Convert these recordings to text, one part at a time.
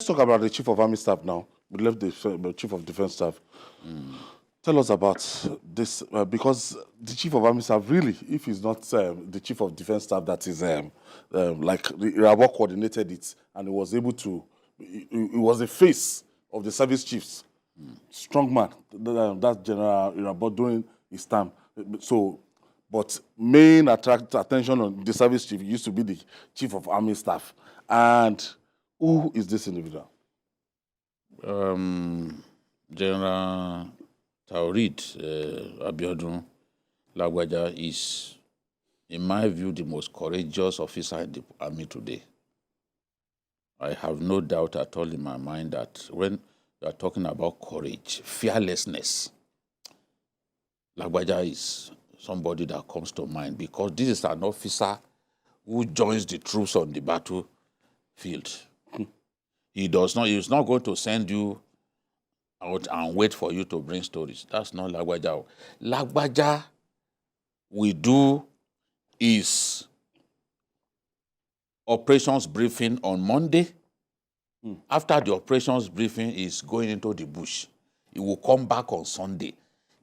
Let's talk about the Chief of Army Staff now. We left the Chief of Defense Staff. Tell us about this, because the Chief of Army Staff, really, if he's not the Chief of Defense Staff, that is like Irabo coordinated it, and he was able to, he was the face of the service chiefs. Strong man, that's General Irabo during his time. So, but main attention on the service chief used to be the Chief of Army Staff. And who is this individual? General Taurid Abiodun Lagbaja is, in my view, the most courageous officer in the army today. I have no doubt at all in my mind that when you are talking about courage, fearlessness, Lagbaja is somebody that comes to mind, because this is an officer who joins the troops on the battlefield. He's not going to send you out and wait for you to bring stories. That's not Lagbaja. Lagbaja we do is operations briefing on Monday. After the operations briefing, is going into the bush. He will come back on Sunday.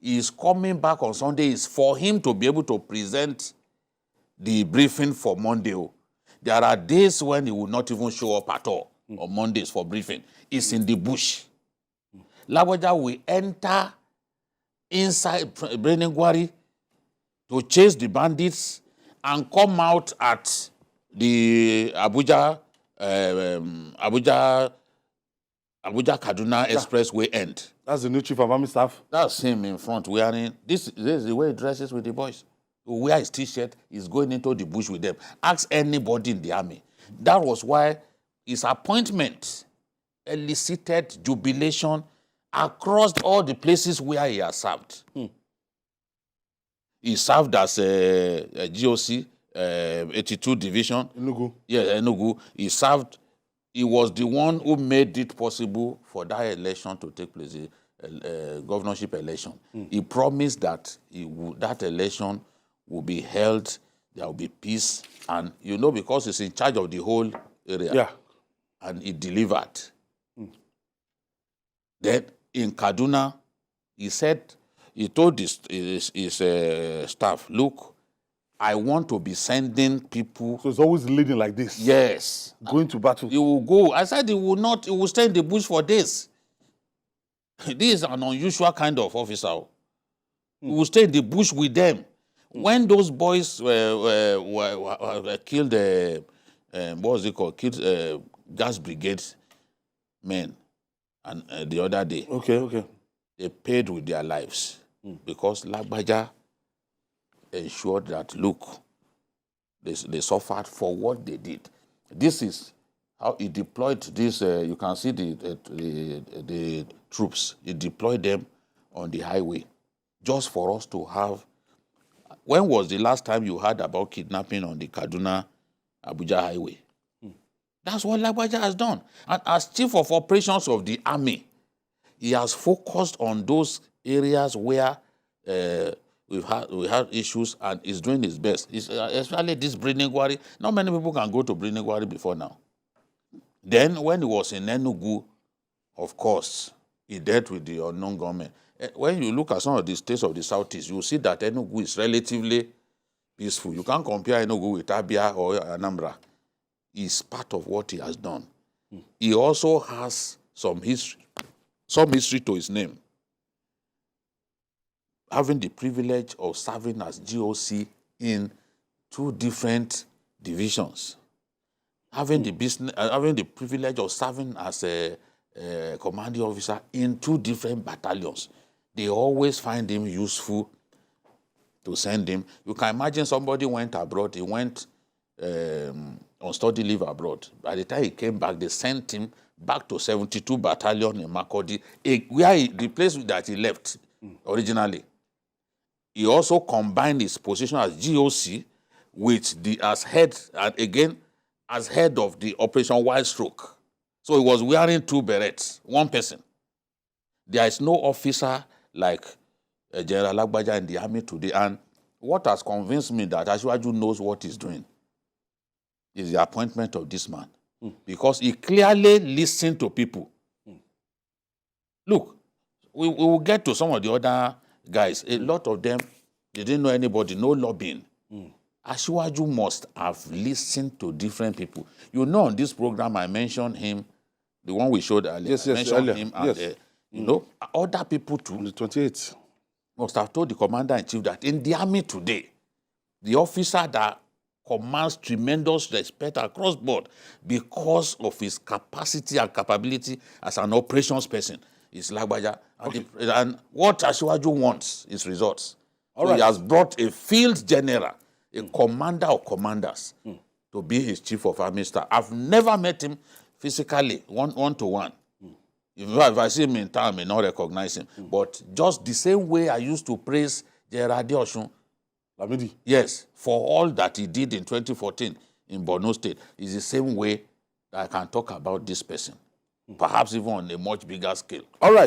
His coming back on Sunday is for him to be able to present the briefing for Monday. There are days when he will not even show up at all on Mondays for briefing. He's in the bush. Lagbaja will enter inside Brenengwari to chase the bandits and come out at the Abuja Kaduna Expressway end. That's the new Chief of Army Staff? That's him in front wearing, this is the way he dresses with the boys. He wear his t-shirt, he's going into the bush with them. Ask anybody in the army. That was why his appointment elicited jubilation across all the places where he has served. He served as a GOC, 82 Division. Enugu. Yeah, Enugu. He was the one who made it possible for that election to take place, governorship election. He promised that that election will be held, there will be peace, and because he's in charge of the whole area. Yeah. And he delivered. Then in Kaduna, he told his staff, look, I want to be sending people. So it's always leading like this? Yes. Going to battle? He will go. I said he will stay in the bush for days. This is an unusual kind of officer. He will stay in the bush with them. When those boys were killed, what was it called? Killed gas brigade men, and the other day. Okay. They paid with their lives because Lagbaja ensured that, look, they suffered for what they did. This is how he deployed this. You can see the troops. He deployed them on the highway just for us to have. When was the last time you heard about kidnapping on the Kaduna-Abuja highway? That's what Lagbaja has done. And as Chief of Operations of the Army, he has focused on those areas where we had issues, and is doing his best. Especially this Brenengwari. Not many people can go to Brenengwari before now. Then when he was in Enugu, of course, he dealt with the unknown government. When you look at some of the states of the Southeast, you will see that Enugu is relatively peaceful. You can't compare Enugu with Abia or Anambra. It's part of what he has done. He also has some history to his name. Having the privilege of serving as GOC in 2 different divisions, having the privilege of serving as a commanding officer in 2 different battalions, they always find him useful to send him. You can imagine somebody went abroad, he went on study leave abroad. By the time he came back, they sent him back to 72 Battalion in Makurdi, the place that he left originally. He also combined his position as GOC with as head of the Operation Wild Stroke. So he was wearing 2 berets, 1 person. There is no officer like General Lagbaja in the army today. And what has convinced me that Asiwaju knows what he's doing is the appointment of this man. because he clearly listened to people. Look, we will get to some of the other guys. A lot of them, they didn't know anybody, no lobbying. Asiwaju must have listened to different people. You know, on this program, I mentioned him, the one we showed earlier. Yes, I mentioned earlier. him and, you know, other people too. On the 28th. Must have told the commander-in-chief that in the army today, the officer that commands tremendous respect across board because of his capacity and capability as an operations person is Lagbaja. And what Asiwaju wants is results. So he has brought a field general, a commander of commanders, to be his chief of army staff. I've never met him physically, one-to-one. If I see him in town, I may not recognize him. But just the same way I used to praise Gerard Oshun, Lamidi. yes, for all that he did in 2014 in Borno State, is the same way that I can talk about this person. Perhaps even on a much bigger scale. All right.